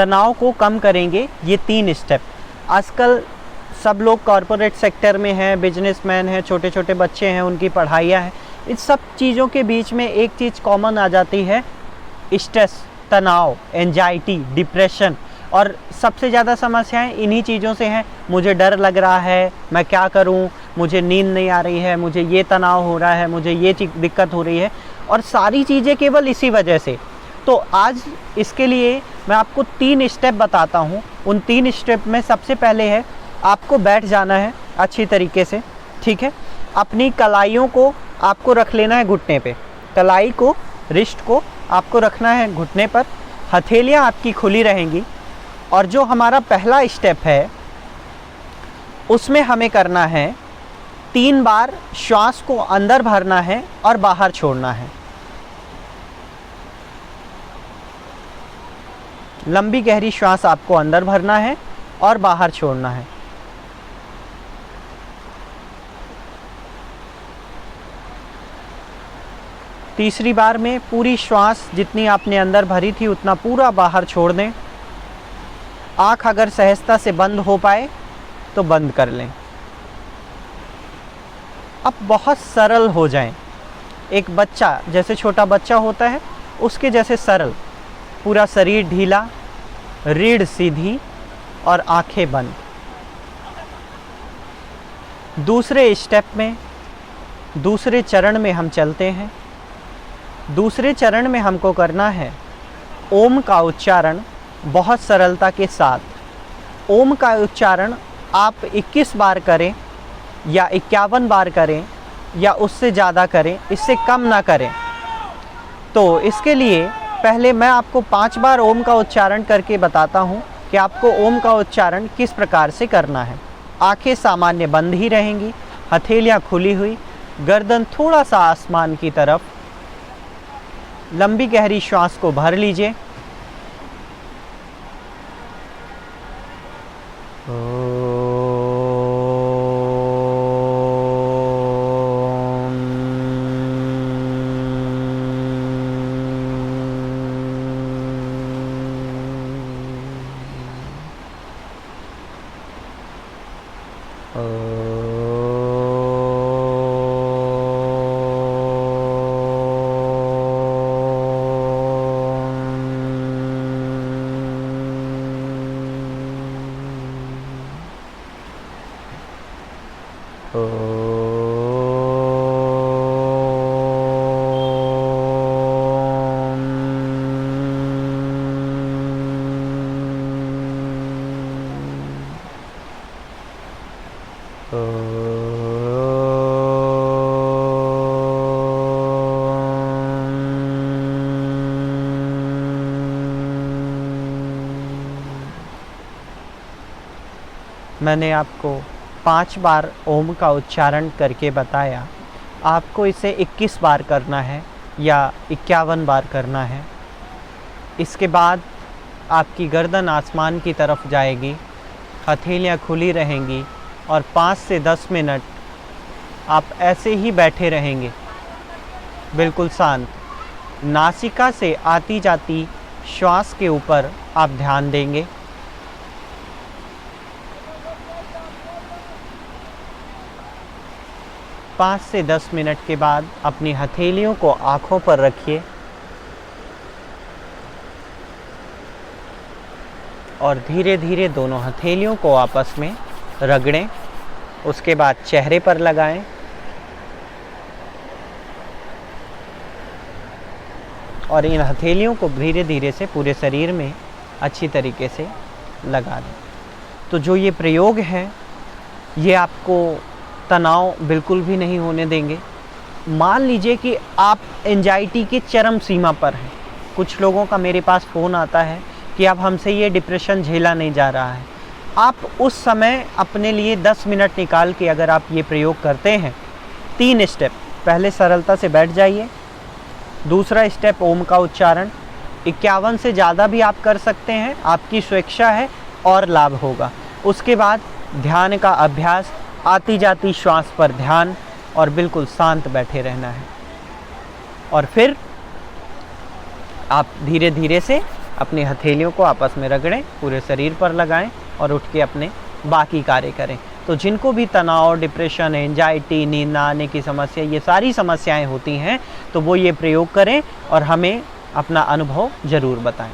तनाव को कम करेंगे ये 3 स्टेप। आजकल सब लोग कॉरपोरेट सेक्टर में हैं, बिजनेसमैन हैं, छोटे छोटे बच्चे हैं, उनकी पढ़ाइयाँ हैं। इस सब चीज़ों के बीच में एक चीज़ कॉमन आ जाती है, स्ट्रेस, तनाव, एंजाइटी, डिप्रेशन। और सबसे ज़्यादा समस्याएं इन्हीं चीज़ों से हैं। मुझे डर लग रहा है, मैं क्या करूं, मुझे नींद नहीं आ रही है, मुझे ये तनाव हो रहा है, मुझे ये दिक्कत हो रही है, और सारी चीज़ें केवल इसी वजह से। तो आज इसके लिए मैं आपको 3 स्टेप बताता हूं। उन 3 स्टेप में सबसे पहले है, आपको बैठ जाना है अच्छी तरीके से, ठीक है। अपनी कलाइयों को आपको रख लेना है घुटने पे, कलाई को, रिस्ट को आपको रखना है घुटने पर। हथेलियाँ आपकी खुली रहेंगी। और जो हमारा पहला स्टेप है उसमें हमें करना है 3 बार श्वास को अंदर भरना है और बाहर छोड़ना है। लंबी गहरी श्वास आपको अंदर भरना है और बाहर छोड़ना है। तीसरी बार में पूरी श्वास जितनी आपने अंदर भरी थी उतना पूरा बाहर छोड़ दें। आँख अगर सहजता से बंद हो पाए तो बंद कर लें। अब बहुत सरल हो जाएं, एक बच्चा जैसे छोटा बच्चा होता है उसके जैसे सरल, पूरा शरीर ढीला, रीढ़ सीधी और आंखें बंद। दूसरे स्टेप में, दूसरे चरण में हम चलते हैं। दूसरे चरण में हमको करना है ओम का उच्चारण बहुत सरलता के साथ। ओम का उच्चारण आप 21 बार करें या 51 बार करें या उससे ज़्यादा करें, इससे कम ना करें। तो इसके लिए पहले मैं आपको 5 बार ओम का उच्चारण करके बताता हूँ कि आपको ओम का उच्चारण किस प्रकार से करना है। आंखें सामान्य बंद ही रहेंगी, हथेलियाँ खुली हुई, गर्दन थोड़ा सा आसमान की तरफ। लंबी गहरी श्वास को भर लीजिए। मैंने आपको 5 बार ओम का उच्चारण करके बताया। आपको इसे 21 बार करना है या 51 बार करना है। इसके बाद आपकी गर्दन आसमान की तरफ जाएगी, हथेलियाँ खुली रहेंगी और 5 से 10 मिनट आप ऐसे ही बैठे रहेंगे, बिल्कुल शांत। नासिका से आती जाती श्वास के ऊपर आप ध्यान देंगे। पाँच से 10 मिनट के बाद अपनी हथेलियों को आँखों पर रखिए और धीरे धीरे दोनों हथेलियों को आपस में रगड़ें। उसके बाद चेहरे पर लगाएं और इन हथेलियों को धीरे धीरे से पूरे शरीर में अच्छी तरीके से लगा दें। तो जो ये प्रयोग है ये आपको तनाव बिल्कुल भी नहीं होने देंगे। मान लीजिए कि आप एंजाइटी की चरम सीमा पर हैं। कुछ लोगों का मेरे पास फ़ोन आता है कि अब हमसे ये डिप्रेशन झेला नहीं जा रहा है। आप उस समय अपने लिए 10 मिनट निकाल के अगर आप ये प्रयोग करते हैं, 3 स्टेप, पहले सरलता से बैठ जाइए। दूसरा स्टेप ओम का उच्चारण 51 से ज़्यादा भी आप कर सकते हैं, आपकी स्वेच्छा है और लाभ होगा। उसके बाद ध्यान का अभ्यास, आती जाती श्वास पर ध्यान और बिल्कुल शांत बैठे रहना है। और फिर आप धीरे धीरे से अपनी हथेलियों को आपस में रगड़ें, पूरे शरीर पर लगाएं और उठ के अपने बाकी कार्य करें। तो जिनको भी तनाव, डिप्रेशन, एंजाइटी, नींद ना आने की समस्या, ये सारी समस्याएं होती हैं, तो वो ये प्रयोग करें और हमें अपना अनुभव ज़रूर बताएं।